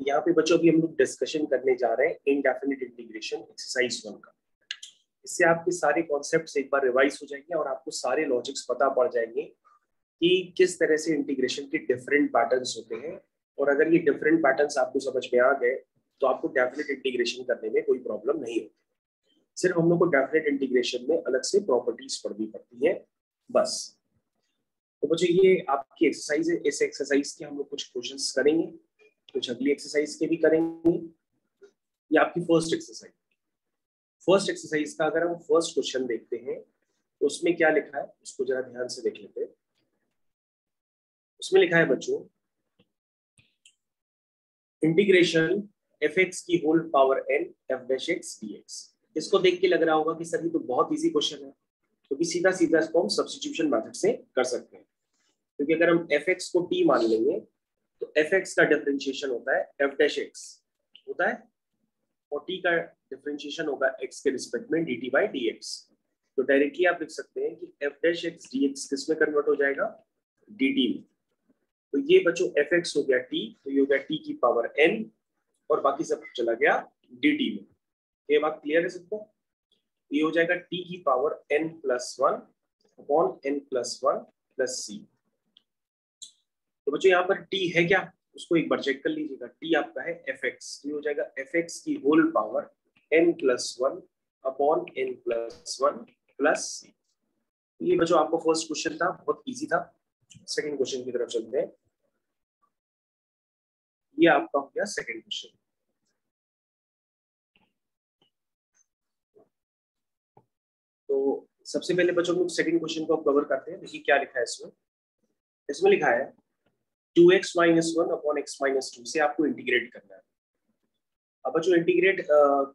यहाँ पे बच्चों भी हम लोग डिस्कशन करने जा रहे हैं इनडेफिनिट इंटीग्रेशन एक्सरसाइज 1 का। इससे आपके सारे कॉन्सेप्ट्स एक बार रिवाइज हो जाएंगे और आपको सारे लॉजिक्स पता पड़ जाएंगे कि किस तरह से इंटीग्रेशन के डिफरेंट पैटर्न्स होते हैं। और अगर ये डिफरेंट पैटर्न्स आपको समझ में आ गए तो आपको डेफिनेट इंटीग्रेशन करने में कोई प्रॉब्लम नहीं होती। सिर्फ हम लोग को डेफिनेट इंटीग्रेशन में अलग से प्रॉपर्टीज पढ़नी पड़ती है बस। तो मुझे ये आपकी एक्सरसाइज है, इस एक्सरसाइज के हम लोग कुछ क्वेश्चंस करेंगे, कुछ अगली एक्सरसाइज के भी करेंगे। ये आपकी फर्स्ट एक्सरसाइज का अगर हम फर्स्ट क्वेश्चन देखते हैं तो उसमें क्या लिखा है उसको जरा ध्यान से देख लेते हैं। उसमें लिखा है बच्चों इंटीग्रेशन fx की whole power n f dash x dx। इसको देख के लग रहा होगा कि सर ये तो बहुत इजी क्वेश्चन है, क्योंकि सीधा सीधा इसको हम सब्स्टिट्यूशन मेथड से कर सकते हैं। क्योंकि अगर हम fx को t मान लेंगे तो fx का डिफरेंशिएशन होता है f डैश x होता है और t का डिफरेंशिएशन होगा x के रिस्पेक्ट में dt बाई dx। तो डायरेक्टली आप लिख सकते हैं कि f डैश x dx किस में कन्वर्ट हो जाएगा, dt में। तो ये बच्चों fx हो गया t, तो ये हो गया t की पावर n और बाकी सब चला गया dt में। ये बात क्लियर है सबको? ये हो जाएगा t की power n plus 1 upon n plus 1 plus c। तो बच्चों यहाँ पर t है क्या उसको एक बार चेक कर लीजिएगा। t आपका है fx, तो ये हो जाएगा fx की whole power n plus 1 upon n plus 1 plus c। ये बच्चों आपको फर्स्ट क्वेश्चन था, बहुत इजी था। सेकंड क्वेश्चन की तरफ चलते हैं। ये आपका हो गया सेकंड क्वेश्चन। तो सबसे पहले बच्चों लोग सेकंड क्वेश्चन को कवर करते हैं। देखिए क्या लिखा है इसमें। इसमें लिखा है 2x minus 1 upon x minus 2 से आपको इंटीग्रेट करना है। अब बच्चों इंटीग्रेट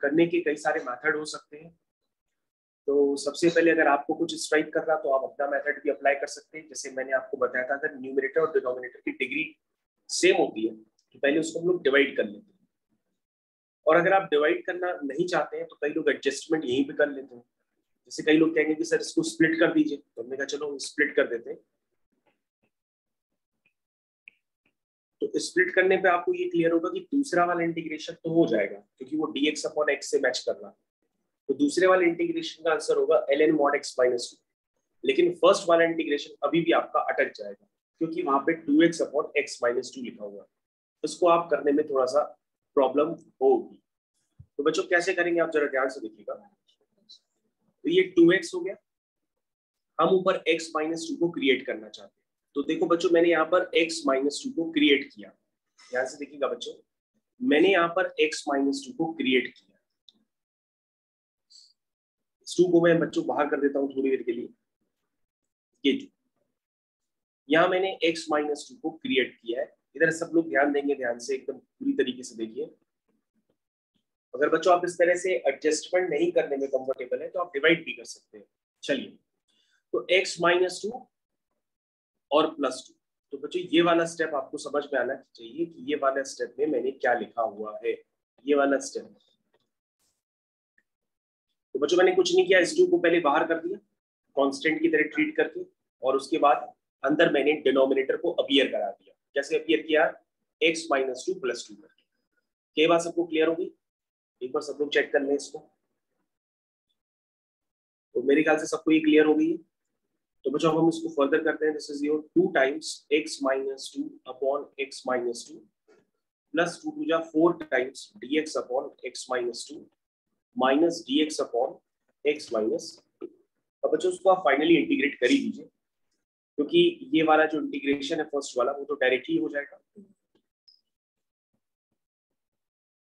करने के कई सारे मेथड हो सकते हैं। तो सबसे पहले अगर आपको कुछ स्ट्राइक कर रहा तो आप अपना मेथड भी अप्लाई कर सकते हैं। जैसे मैंने आपको बताया था अगर न्यूमरेटर और डिनोमिनेटर की डिग्री सेम होती है तो पहले उसको हम लोग डिवाइड कर लेते हैं। और अगर आप डिवाइड करना नहीं चाहते हैं तो कई लोग एडजस्टमेंट यहीं पे कर लेते हैं। जैसे कई लोग कहेंगे कि सर इसको स्प्लिट कर दीजिए, तो हमने कहा चलो स्प्लिट कर देते हैं। तो स्प्लिट करने पे आपको ये क्लियर होगा कि दूसरा वाला इंटीग्रेशन तो हो जाएगा क्योंकि वो dx अपॉन x से मैच कर रहा है। तो दूसरे वाले इंटीग्रेशन का आंसर होगा ln mod x माइनस 2। लेकिन फर्स्ट वाला इंटीग्रेशन अभी भी आपका अटक जाएगा क्योंकि वहां पे 2x अपॉन x माइनस 2 लिखा हुआ है। इसको आप करने में थोड़ा सा प्रॉब्लम होगी। तो बच्चों कैसे करेंगे आप जरा ध्यान से देखिएगा। तो ये 2x हो गया, हम ऊपर x माइनस 2 को क्रिएट करना चाहते हैं। तो देखो बच्चों मैंने यहाँ पर x माइनस 2 को क्रिएट किया। ध्यान से देखिएगा बच्चों, मैंने यहाँ पर x माइनस 2 को क्रिएट किया। इस 2 को मैं बच्चों बाहर कर देता हूँ थोड़ी देर के लिए। ये 2 यहाँ मैंने x माइनस 2 को क्रिएट किया है। इधर सब लोग ध्यान देंगे, ध्यान से एकदम पूरी तरीके से देखिए। अगर बच्चों आप इस तरह से एडजस्टमेंट नहीं करने में कंफर्टेबल है तो आप डिवाइड भी कर सकते हैं। चलिए तो x माइनस 2 और प्लस 2। तो बच्चों ये वाला स्टेप आपको समझ में आना चाहिए कि ये वाला स्टेप में मैंने क्या लिखा हुआ है। ये वाला स्टेप तो बच्चों मैंने कुछ नहीं किया, इस 2 को पहले बाहर कर दिया कांस्टेंट की तरह ट्रीट करके, और उसके बाद अंदर मैंने डिनोमिनेटर को अपीयर करा दिया। कैसे अपीयर किया, x माइनस 2 प्लस 2 करके। ये बात सबको क्लियर होगी? एक बार सब लोग चेक कर लें इसको। तो मेरे ख्याल से सबको ये क्लियर हो गई है। तो बच्चों हम इसको फर्दर करते हैं। This is your 2 times x minus 2 upon x minus 2 plus 2 टू जा 4 times dx upon x minus 2 minus dx upon x minus 2। अब बच्चों उसको आप फाइनली इंटीग्रेट कर ही दीजिए क्योंकि ये वाला जो इंटीग्रेशन है फर्स्ट वाला वो तो डायरेक्टली हो जाएगा।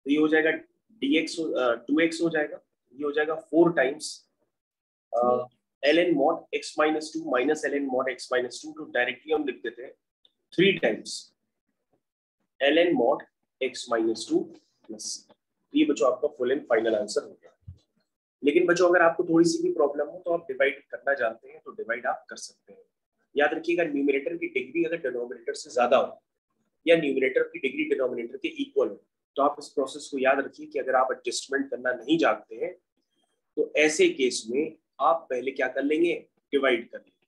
तो ये हो जाएगा dx 2x हो जाएगा, ये हो जाएगा 4 times ln mod x minus 2 minus ln mod x minus 2। तो डायरेक्टली हम लिख देते हैं 3 times ln mod x minus 2 plus. ये बच्चों आपका फुल एंड फाइनल आंसर हो गया। लेकिन बच्चों अगर आपको थोड़ी सी भी प्रॉब्लम हो तो आप डिवाइड करना जानते हैं तो डिवाइड आप कर सकते हैं। याद रखिएगा न्यूमरेटर की डिग्री अगर डिनोमिनेटर से ज्यादा हो या न्यूमरेटर की डिग्री डिनोमिनेटर के इक्वल हो तो आप इस प्रोसेस को याद रखिए कि अगर आप एडजस्टमेंट करना नहीं जानते हैं तो ऐसे केस में आप पहले क्या कर लेंगे, डिवाइड कर लेंगे।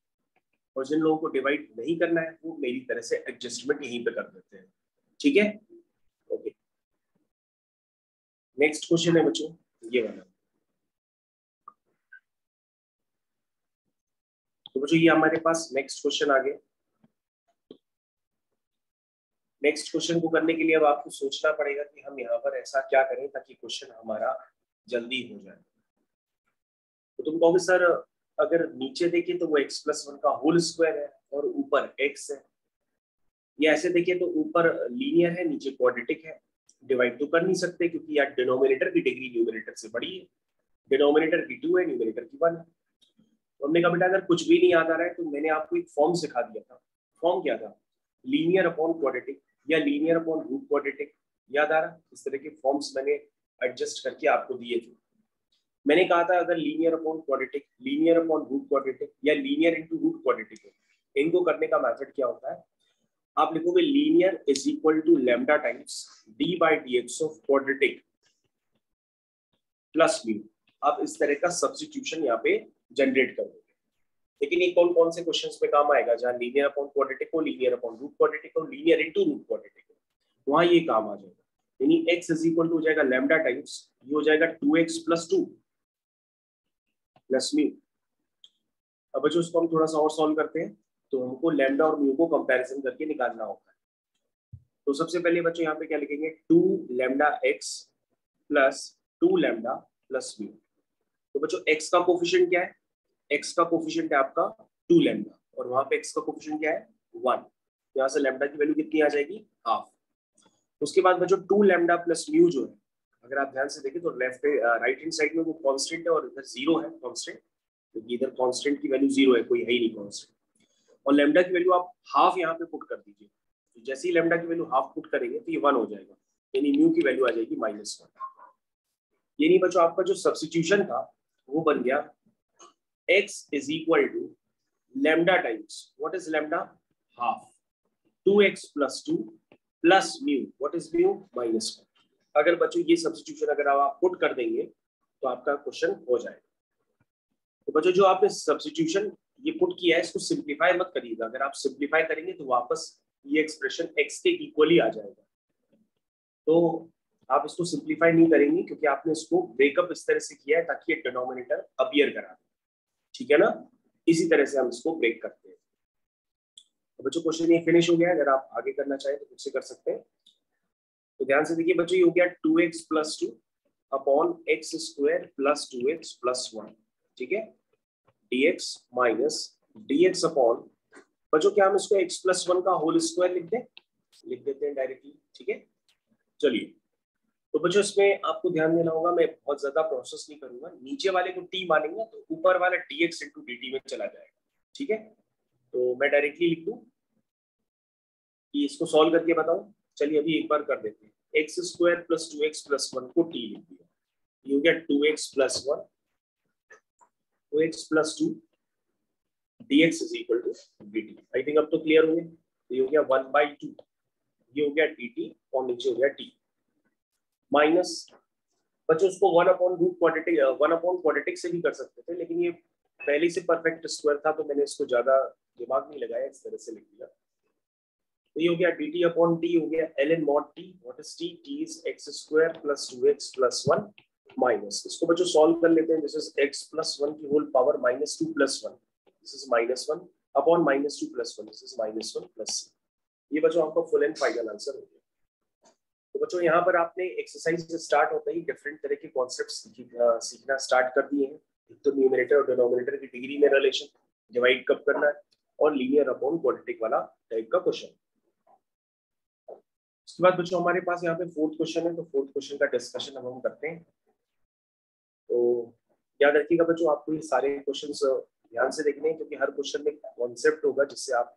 और जिन लोगों को डिवाइड नहीं करना है वो मेरी तरह से एडजस्टमेंट यहीं पे कर देते हैं। ठीक है, ओके। नेक्स्ट क्वेश्चन है बच्चों ये वाला। तो बच्चों ये हमारे पास नेक्स्ट क्वेश्चन आ गया। नेक्स्ट क्वेश्चन को करने के लिए अब आपको सोचना पड़ेगा कि हम यहाँ पर ऐसा क्या करें ताकि क्वेश्चन हमारा जल्दी हो जाए। तो तुम कहोगे सर अगर नीचे देखिए तो वो x+1 का होल स्क्वायर है और ऊपर x है, या ऐसे देखिए तो ऊपर लीनियर है नीचे क्वाड्रेटिक है। डिवाइड तो कर नहीं सकते क्योंकि यार डिनोमिनेटर की डिग्री न्यूमरेटर से बड़ी है, डिनोमिनेटर की 2 है न्यूमरेटर की 1 है। तो हमने कहा बेटा अगर कुछ भी नहीं याद आ रहा है तो मैंने आपको एक फॉर्म सिखा दिया था। फॉर्म क्या था? लीनियर अपॉन क्वाड्रेटिक या लीनियर अपॉन रूट क्वाड्रेटिक। याद आ रहा? इस तरह के फॉर्म्स मैंने एडजस्ट करके आपको दिए थे। मैंने कहा था अगर linear upon quadratic, linear upon root quadratic या लीनियर इनटू रूट क्वाड्रेटिक है, इनको करने का मेथड क्या होता है? आप लिखोगे linear is equal to lambda times d by d x of quadratic plus mu. आप इस तरह का सब्स्टिट्यूशन यहाँ पे जनरेट कर दोगे। लेकिन ये कौन कौन से क्वेश्चंस पे काम आएगा? जहाँ लीनियर अपॉन क्वाड्रेटिक हो, लीनियर अपॉन रूट क्वाड्रेटिक हो, लीनियर इनटू रूट क्वाड्रेटिक हो, वहां ये काम आ जाएगा। यानी x इज इक्वल टू हो जाएगा लैम्डा टाइम्स, ये हो जाएगा 2x प्लस 2 प्लस म्यू। अब बच्चों इसको हम थोड़ा सा और सॉल्व करते हैं। तो हमको लैम्डा और म्यू को कंपैरिजन करके निकालना होता है। तो सबसे पहले बच्चों यहाँ पे क्या लिखेंगे? 2 lambda x plus 2 lambda plus mu. तो बच्चों x का कोफिशिएंट क्या है? x का कोफिशिएंट है आपका 2 लैम्डा और वहां पे x का कोफिशिएंट क्या है? 1। यहाँ से लैम्डा की वैल्यू कितनी आ जाएगी? हाफ। उसके बाद बच्चों 2 लैम्डा प्लस म्यू जो है, अगर आप ध्यान से देखें तो लेफ्ट राइट हैंड साइड में वो कांस्टेंट है और इधर 0 है कांस्टेंट, क्योंकि इधर कांस्टेंट की वैल्यू 0 है, कोई है ही नहीं कांस्टेंट। और लैम्डा की वैल्यू आप हाफ यहाँ पे पुट कर दीजिए। तो जैसे ही लैम्डा की वैल्यू हाफ पुट करेंगे तो ये 1 हो जाएगा, यानी म्यू की वैल्यू आ जाएगी -1। यानी बच्चों आपका जो सब्स्टिट्यूशन था वो बन गया x is equal to lambda times what is lambda? Half 2x plus 2 plus mu what is mu? -1। अगर बच्चों ये सब्स्टिट्यूशन अगर आप पुट कर देंगे तो आपका क्वेश्चन हो जाएगा। तो बच्चों जो आपने सब्स्टिट्यूशन ये पुट किया है इसको सिंप्लीफाई मत करिएगा। अगर आप सिंप्लीफाई करेंगे तो वापस ये एक्सप्रेशन x के इक्वली आ जाएगा। तो आप इसको सिंप्लीफाई नहीं करेंगे क्योंकि आपने इसको ब्रेकअप इस तरह से किया है ताकि ये डिनोमिनेटर अपीयर करा दे। ठीक है ना? इसी तरह से हम इसको ब्रेक करते हैं। तो बच्चों क्वेश्चन ये फिनिश हो गया है। अगर आप आगे करना चाहें तो मुझसे कर सकते हैं। तो ध्यान से देखिए बच्चों, ये हो गया 2x plus 2 upon x square plus 2x plus 1। ठीक है, dx माइनस dx अपॉन, बच्चों क्या हम इसको x प्लस 1 का होल स्क्वायर लिख देते हैं डायरेक्टली। ठीक है, चलिए। तो बच्चों इसमें आपको ध्यान देना होगा, मैं बहुत ज्यादा प्रोसेस नहीं करूंगा। नीचे वाले को t मानेंगे तो ऊपर वाला dx इंटू dt में चला जाएगा। ठीक है, तो मैं डायरेक्टली लिख दूं कि इसको सॉल्व करके बताऊं। चलिए अभी एक बार कर देते हैं। X square plus 2x plus 1 को t लिख दिया, ये हो गया 2x plus 1 2x plus 2 dx is equal to dt। I think अब तो क्लियर हो गया। तो ये हो गया 1/2, ये हो गया dt और नीचे हो गया t माइनस, बच्चों उसको 1 upon root quadratic 1 upon quadratic से भी कर सकते थे, लेकिन ये पहले से परफेक्ट स्क्वायर था तो मैंने इसको ज्यादा दिमाग नहीं लगाया, इस तरह से लिख दिया। तो ये हो गया dt अपॉन t, हो गया ln mod t। What is t? t is x square plus 2x plus 1 minus, इसको बच्चों सॉल्व कर लेते हैं। दिस इज x प्लस 1 की whole power -2 plus 1, this is -1 upon -2 plus 1, this is -1 plus. ये बच्चों आपका फुल एंड फाइनल आंसर हो गया। तो बच्चों यहाँ पर आपने एक्सरसाइज स्टार्ट होता ही डिफरेंट तरह के कॉन्सेप्ट्स सीखना स्टार्ट कर दिए हैं। एक तो न्यूमरेटर और डिनोमिनेटर की डिग्री में रिलेशन, डिवाइड कब करना है, और लीनियर अपॉन क्वाड्रेटिक वाला टाइप का क्वेश्चन। उसके बाद बच्चों हमारे पास यहाँ पे फोर्थ क्वेश्चन है, तो फोर्थ क्वेश्चन का डिस्कशन अब हम करते हैं। तो याद रखिएगा बच्चों, आपको ये सारे क्वेश्चंस ध्यान से देखने हैं क्योंकि हर क्वेश्चन में कॉन्सेप्ट होगा जिससे आप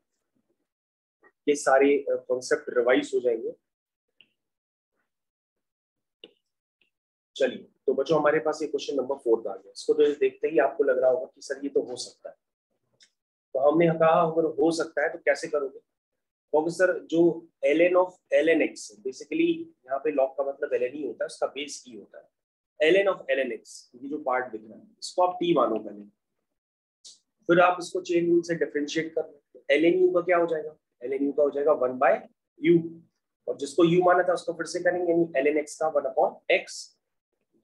ये सारे कॉन्सेप्ट रिवाइज हो जाएंगे। चलिए, तो बच्चों हमारे पास ये क्वेश्चन नंबर 4 आ गया। इसको तो देखते ही आपको लग रहा होगा कि सर ये तो हो सकता है। तो हमने कहा अगर हो सकता है तो कैसे करोगे? क्योंकि सर जो ln of ln x, basically यहाँ पे लॉग का मतलब ln ही होता है, उसका बेस की होता है। ln ऑफ ln x, ये जो पार्ट दिख रहा है इसको आप t मानो पहले, फिर आप इसको चेन रूल से डिफरेंशिएट कर लो। ln u का क्या हो जाएगा? ln u का हो जाएगा 1/u, और जिसको u माना था उसको फिर से करेंगे, यानी ln x का 1/x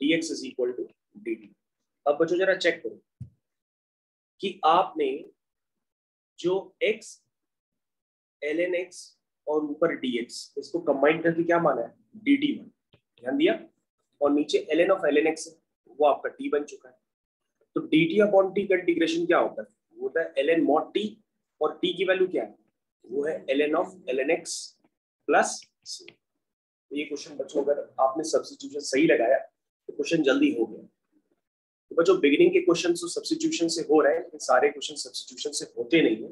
dx is equal to dt। अब बच्चों जरा चेक करो कि आपने जो x ln x और ऊपर dx इसको कंबाइन करके क्या माना है, dt माना, ध्यान दिया, और नीचे ln ऑफ ln x वो आपका t बन चुका है। तो dt अपॉन t का इंटीग्रेशन क्या होता है, वो होता है ln mod t, और t की वैल्यू क्या है, वो है ln of ln x plus c। ये क्वेश्चन बच्चों अगर आपने सब्स्टिट्यूशन सही लगाया तो क्वेश्चन जल्दी हो गया। तो बच्चों बिगिनिंग के क्वेश्चन तो सब्स्टिट्यूशन से हो रहे हैं, लेकिन सारे क्वेश्चन सब्स्टिट्यूशन से होते नहीं है।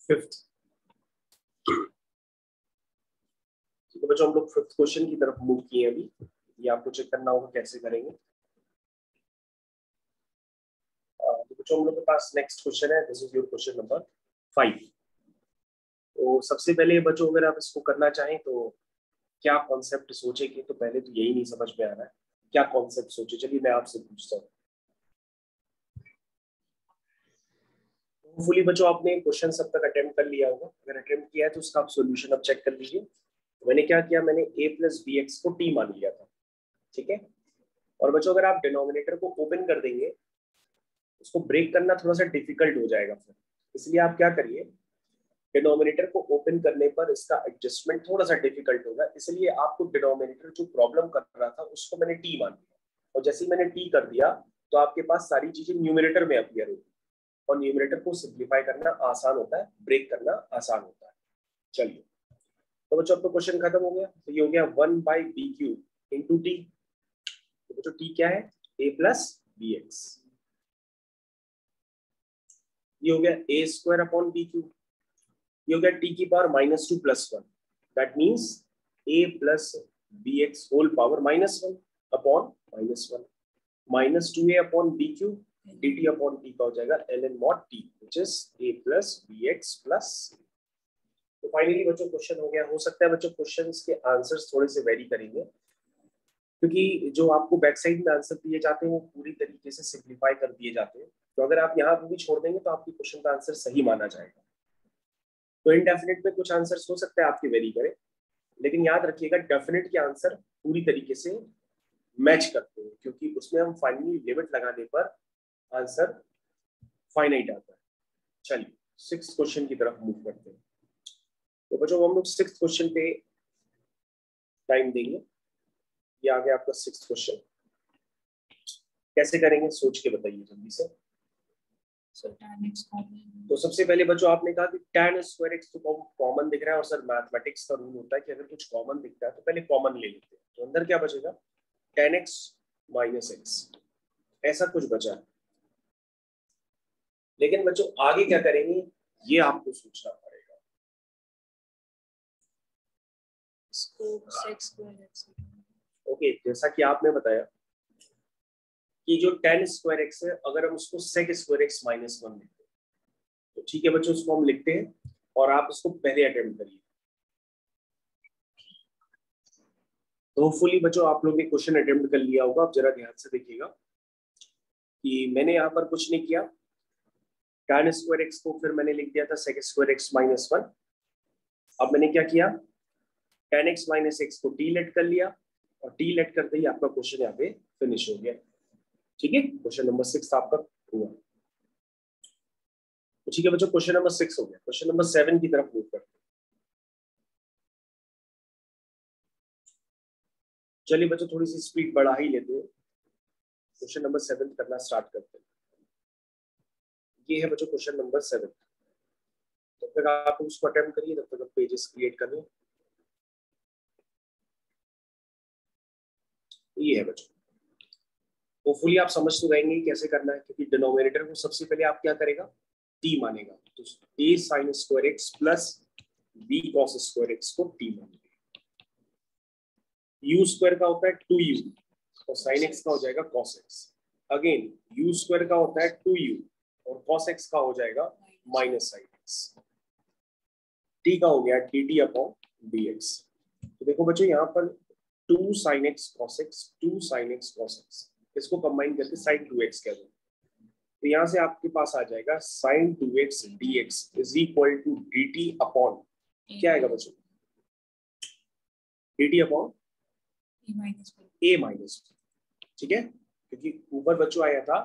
फिफ्थ, तो बच्चों हम लोग फिफ्थ क्वेश्चन की तरफ मूव किए अभी। ये आपको चेक करना होगा कैसे करेंगे। तो बच्चों हम लोग के पास नेक्स्ट क्वेश्चन है, this is your question number 5। तो सबसे पहले बच्चों अगर आप इसको करना चाहें तो क्या कॉन्सेप्ट सोचेंगे, तो पहले तो यही नहीं समझ में आ रहा है क्या कॉन्सेप्ट सोचे। चलिए मैं आपसे पूछता हूँ। होपफुली बच्चों आपने क्वेश्चन सब तक अटेम्प्ट कर लिया होगा, अगर अटेम्प्ट किया है तो उसका आप सॉल्यूशन अब चेक कर लीजिए। मैंने क्या किया, मैंने a प्लस बी एक्स को t मान लिया था, ठीक है। और बच्चों अगर आप डिनोमिनेटर को ओपन कर देंगे, उसको ब्रेक करना थोड़ा सा डिफिकल्ट हो जाएगा फिर, इसलिए आप क्या करिए, डिनोमिनेटर को ओपन करने पर इसका एडजस्टमेंट थोड़ा सा डिफिकल्ट होगा, इसलिए आपको डिनोमिनेटर जो प्रॉब्लम कर रहा था उसको मैंने टी मान लिया, और जैसे ही मैंने टी कर दिया तो आपके पास सारी चीजें न्यूमरेटर में अपीयर होगी, और न्यूमरेटर को सिंप्लीफाई करना आसान होता है, ब्रेक करना आसान होता है। चलिए तो बच्चों अब तो क्वेश्चन खत्म हो गया। तो ये हो गया 1/b³ इंटू टी। तो बच्चों टी क्या है, a प्लस बी एक्स। ये हो गया a² अपॉन b³। ये हो गया t की power -2 + 1, that means a plus b x whole power -1 upon -1, -2a upon b³ dt upon t का हो जाएगा ln mod t which is a plus b x plus. तो फाइनली बच्चों question हो गया। हो सकता है बच्चों क्वेश्चंस के आंसर्स थोड़े से वेरी करेंगे, क्योंकि जो आपको बैक साइड में आंसर दिए जाते हैं वो पूरी तरीके से सिंप्लीफाई कर दिए जाते हैं, तो अगर आप यहाँ भी छोड़ देंगे तो आपकी क्वेश्चन का आंसर सही माना जाएगा। तो इनडेफिनेट में कुछ आंसर्स हो सकता है आपके वेरी करें, लेकिन याद रखिएगा डेफिनेट के आंसर पूरी तरीके से मैच करते हैं, क्योंकि उसमें हम फाइनली लिमिट लगाने पर आंसर फाइनाइट आता है। चलिए सिक्स्थ क्वेश्चन की तरफ मूव करते हैं। तो बच्चों हम लोग सिक्स्थ क्वेश्चन पे टाइम देंगे। ये आ गया आपका सिक्स्थ क्वेश्चन, कैसे करेंगे सोच के बताइए जल्दी से। तो सबसे पहले बच्चों आपने कहा कि tan² x तो कॉमन दिख रहा है, और सर मैथमेटिक्स का रूल होता है कि अगर कुछ कॉमन दिखता है तो पहले कॉमन ले लेते हैं। तो अंदर क्या बचेगा, tan x - x, ऐसा कुछ बचा है। लेकिन बच्चों आगे क्या करेंगे ये आपको सोचना पड़ेगा। ओके, जैसा कि आपने बताया कि जो tan² x है, अगर हम उसको sec² x - 1 लिखते हैं तो ठीक है बच्चों, उसको हम लिखते हैं और आप उसको पहले अटेम्प्ट करिए। तो होपफुली बच्चों आप लोगों ने क्वेश्चन अटेम्प्ट कर लिया होगा। आप जरा ध्यान से देखिएगा कि मैंने यहाँ पर कुछ नहीं किया, tan² x को फिर मैंने लिख दिया था sec² x - 1। अब मैंने क्या किया, tan x - x को t लेट कर लिया, और t लेट करते ही आपका क्वेश्चन यहाँ पे फिनिश हो गया। ठीक है, क्वेश्चन नंबर 6 आपका हुआ। तो ठीक है बच्चों, क्वेश्चन नंबर 6 हो गया। क्वेश्चन नंबर 7 की तरफ मूव करते हैं। चलिए बच्चों थोड़ी सी स्पीड बढ़ा ही लेते हैं, क्वेश्चन नंबर 7 करना स्टार्ट करते हैं। ये है बच्चों क्वेश्चन नंबर 7। तो फिर आप उसको अटेम्प्ट करिए, तब तक पेजेस क्रिएट कर लें। ये है बच्चों, होपफुली आप समझ तो रहेंगे कैसे करना है, क्योंकि डिनोमिनेटर को सबसे पहले आप क्या करेगा, t मानेगा। तो a sin² x plus b cos² x को t मानेगा। u² का होता है 2u, और sin x का हो जाएगा cos x। अगेन u² का होता है 2u, और cos x का हो जाएगा -sin x। t का हो गया dt अपॉन dx। तो देखो बच्चों यहाँ पर 2 sin x cos x, 2 sin x cos x, इसको कंबाइन करके sin 2x कह दो। तो यहाँ से आपके पास आ जाएगा sin 2x dx is equal to dt upon क्या आएगा बच्चों, dt upon a minus b, ठीक है, क्योंकि ऊपर बच्चों आया था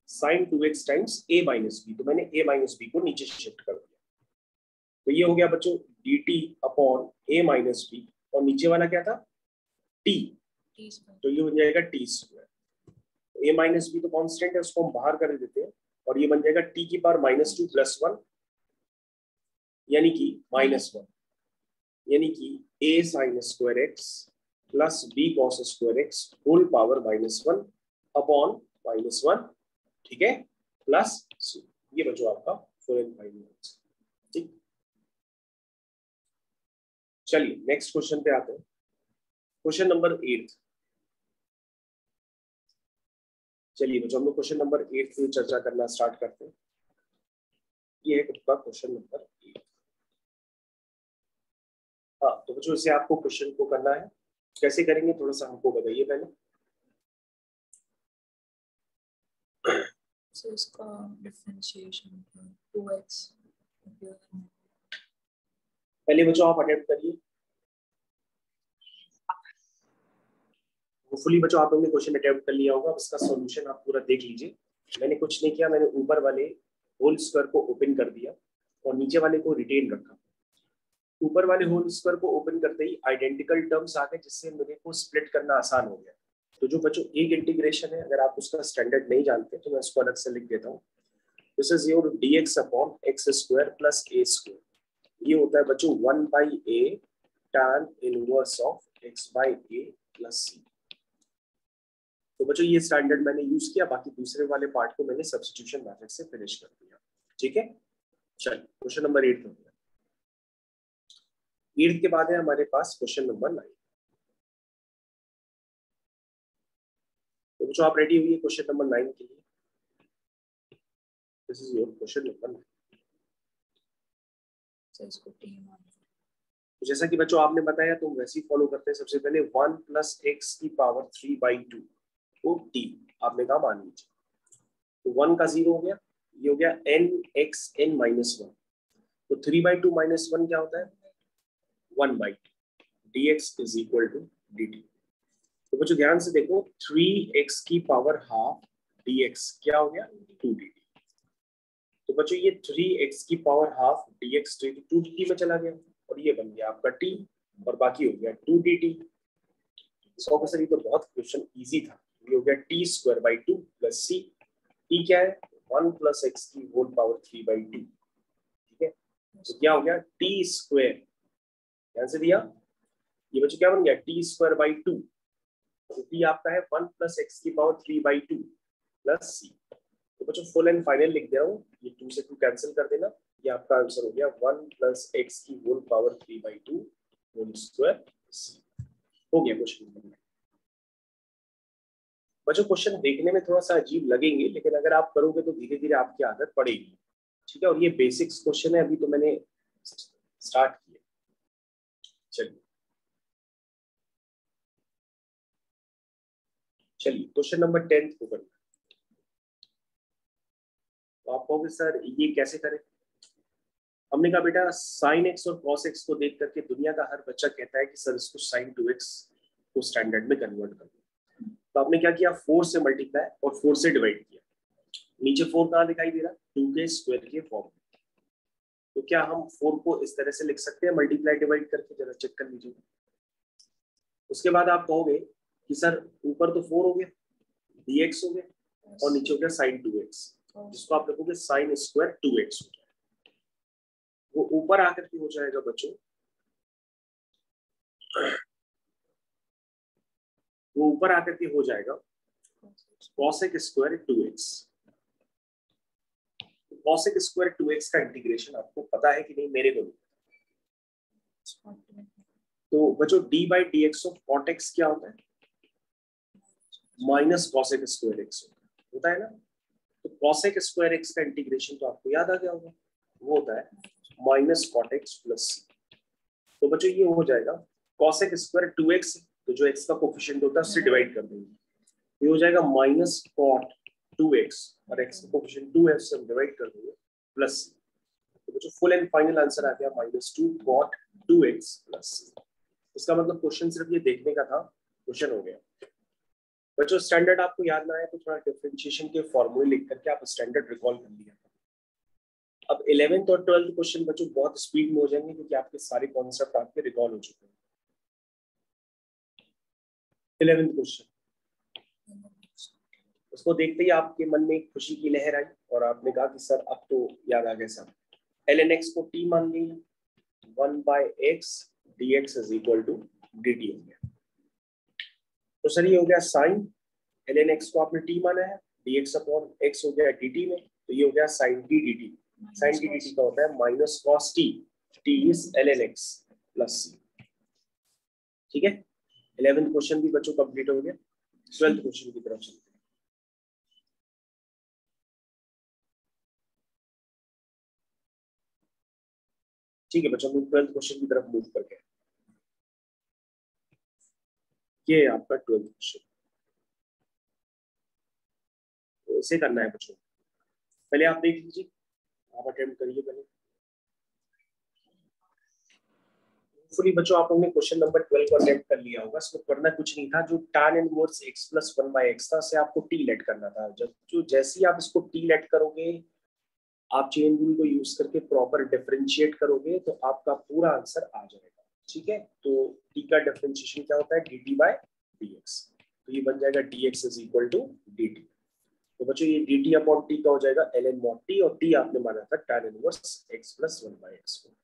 sin 2x times a minus b, तो मैंने a माइनस बी को नीचे शिफ्ट कर दिया, तो ये हो गया बच्चों dt upon a minus b, और नीचे वाला क्या था t, तो ये बन जाएगा t square. a minus b तो कांस्टेंट है, उसको हम बाहर कर देते हैं, और ये बन जाएगा t की पावर -2 + 1, यानी कि -1, यानी कि a sin square x plus b cos square x whole power -1 upon -1, ठीक है, प्लस c। ये बच्चों आपका फुल एंड फाइनल आंसर, ठीक। चलिए नेक्स्ट क्वेश्चन पे आते हैं, क्वेश्चन नंबर 8। चलिए बच्चों हम लोग क्वेश्चन नंबर 8 पे चर्चा करना स्टार्ट करते हैं। ये है आपका क्वेश्चन नंबर 8। हाँ तो बच्चों इसे आपको क्वेश्चन को करना है, कैसे करेंगे थोड़ा सा हमको बताइए पहले। So इसका डिफरेंशिएशन 2x, पहले बच्चों आप अटेम्प्ट करिए, होपफुली बच्चों आप लोगों ने क्वेश्चन अटेम्प्ट कर लिया होगा, इसका सॉल्यूशन आप पूरा देख लीजिए। मैंने कुछ नहीं किया, मैंने ऊपर वाले होल स्क्वायर को ओपन कर दिया और नीचे वाले को रिटेन रखा। ऊपर वाले होल स्क्वायर को ओपन करते ही आइडेंटिकल टर्म्स आ गए, जिससे मेरे को स्प्लिट करना आसान हो गया। तो जो बच्चों एक इंटीग्रेशन है, अगर आप उसका स्टैंडर्ड नहीं जानते तो मैं उसको अलग से लिख देता हूँ। This is your dx upon x square plus a square, ये होता है बच्चों 1/a tan inverse of x/a plus c। तो बच्चों ये स्टैंडर्ड मैंने यूज किया, बाकी दूसरे वाले पार्ट को मैंने सब्स्टिट्यूशन मेथड से फिनिश कर दिया, ठीक है। चलिए क्वेश्चन नंबर 8 हो गया। 8 के बाद है हमारे पास क्वेश्चन नंबर 9। तो बच्चों आप रेडी हुई क्वेश्चन नंबर 9 के लिए। This is your question number 9। तो जैसा कि बच्चों आपने बताया तो वैसे ही फॉलो करते हैं। सबसे पहले 1 + x की पावर 3/2 को t आपने कहा मान लीजिए, तो 1 का 0 हो गया, ये हो गया n(x(n - 1), तो 3/2 - 1 क्या होता है 1/2, dx is equal to dt। तो बच्चों ध्यान से देखो, 3x की पावर हाफ dx क्या हो गया 2dt। तो बच्चों ये 3x की पावर हाफ dx 2dt में चला गया, और ये बन गया आपका t, और बाकी हो गया 2dt। सो सर ये तो बहुत क्वेश्चन इजी था, ये हो गया t² / 2 + c, t क्या है 1 + x की होल पावर 3/2, ठीक है। तो क्या हो गया t², ध्यान से दिया, ये बच्चों क्या बन गया t² / 2, तो t आपका है 1 + x की पावर 3/2 + c। तो बच्चों फुल एंड फाइनल लिख दे रहा हूँ, ये 2 से 2 कैंसिल कर देना, ये आपका आंसर हो गया 1 + x की whole power 3/2 whole square c। हो गया क्वेश्चन। बच्चों क्वेश्चन देखने में थोड़ा सा अजीब लगेंगे, लेकिन अगर आप करोगे तो धीरे धीरे आपकी आदत पड़ेगी, ठीक है। और ये बेसिक्स क्वेश्चन है, अभी तो मैंने स्टार्ट किया। चलिए क्वेश्चन नंबर 10 को करना। तो आप कहोगे सर ये कैसे करें। हमने कहा बेटा sin x और cos x को देख करके दुनिया का हर बच्चा कहता है कि सर इसको sin 2x को स्टैंडर्ड में कन्वर्ट कर दो। तो आपने क्या किया 4 से मल्टीप्लाई और 4 से डिवाइड किया। नीचे 4 कहाँ दिखाई दे रहा 2 के स्क्वायर के फॉर्म में। तो क्या हम 4 को इस तरह से लिख सकते हैं मल्टीप्लाई डिवाइड करके, जरा चेक कर लीजिए। उसके बाद आप कहोगे कि सर ऊपर तो 4 हो गया dx हो गया और नीचे हो गया sin 2x, जिसको आप लिखोगे sin स्क्वायर 2x हो जाएगा। वो ऊपर आकर के हो जाएगा बच्चों, वो ऊपर आकर के हो जाएगा cosec square 2x। cosec square 2x का इंटीग्रेशन आपको पता है कि नहीं, मेरे को तो बच्चों d/dx ऑफ cot x क्या होता है माइनस cosec स्क्वायर x होता है ना। तो cosec स्क्वायर x का इंटीग्रेशन तो आपको याद आ गया होगा, वो होता है minus cot x plus c। तो बच्चों ये हो जाएगा cosec स्क्वायर 2x, तो जो x का कोफिशिएंट होता है उससे डिवाइड कर देंगे, ये हो जाएगा माइनस cot 2x, और x का कोफिशिएंट 2 है उससे हम डिवाइड कर देंगे प्लस c। तो बच्चों फुल एंड फाइनल आंसर आ गया -2 cot 2x प्लस c। इसका मतलब क्वेश्चन सिर्फ ये देखने का था क्वेश्चन हो गया बच्चों। स्टैंडर्ड आपको याद ना आए तो थोड़ा डिफरेंशिएशन के फॉर्मूले लिख करके आप स्टैंडर्ड रिकॉल कर लिया। अब 11th और 12th क्वेश्चन बच्चों बहुत स्पीड में हो जाएंगे क्योंकि आपके सारे कॉन्सेप्ट आपके रिकॉल हो चुके हैं। 11th क्वेश्चन, उसको देखते ही आपके मन में एक खुशी की लहर आई और आपने कहा कि सर अब तो याद आ गया सर। ln x को t मान लिया, 1/x dx is equal to dt हो गया। तो सर ये हो गया साइन, ln x को आपने t माना है, dx अपॉन x हो गया dt में, तो ये हो गया sin t dt। sin t dt का होता है minus cos t, t is ln x plus c। ठीक है, 11th क्वेश्चन भी बच्चों कंप्लीट हो गया। 12th क्वेश्चन की तरफ चलते हैं। ठीक है बच्चों, हम 12th क्वेश्चन की तरफ मूव करके, ये आपका 12th क्वेश्चन, तो इसे करना है बच्चों। पहले आप देख लीजिए, आप अटेम्प्ट करिए पहले। होपफुली बच्चों आप लोगों ने क्वेश्चन नंबर 12 को अटेम्प्ट कर लिया होगा। इसको करना कुछ नहीं था, जो tan inverse x plus 1/x था से आपको t लेट करना था। जो जैसे ही आप इसको t लेट करोगे, आप चेन रूल को यूज करके प्रॉपर डिफरेंशिएट करोगे तो आपका पूरा आंसर आ जाएगा। ठीक है, तो t का डिफरेंशिएशन क्या होता है, dt बाय dx, तो ये बन जाएगा dx is equal to dt। तो बच्चों ये dt अपॉन t का हो जाएगा ln mod t, और t आपने माना था tan inverse x plus 1/x को।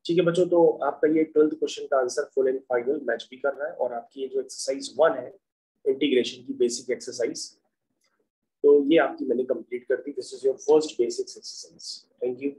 ठीक है बच्चों, तो आपका ये 12th क्वेश्चन का answer full and final match भी कर रहा है। और आपकी ये जो एक्सरसाइज 1 है इंटीग्रेशन की बेसिक एक्सरसाइज, तो ये आपकी मैंने कंप्लीट कर दी। This is your first basic exercise. Thank you.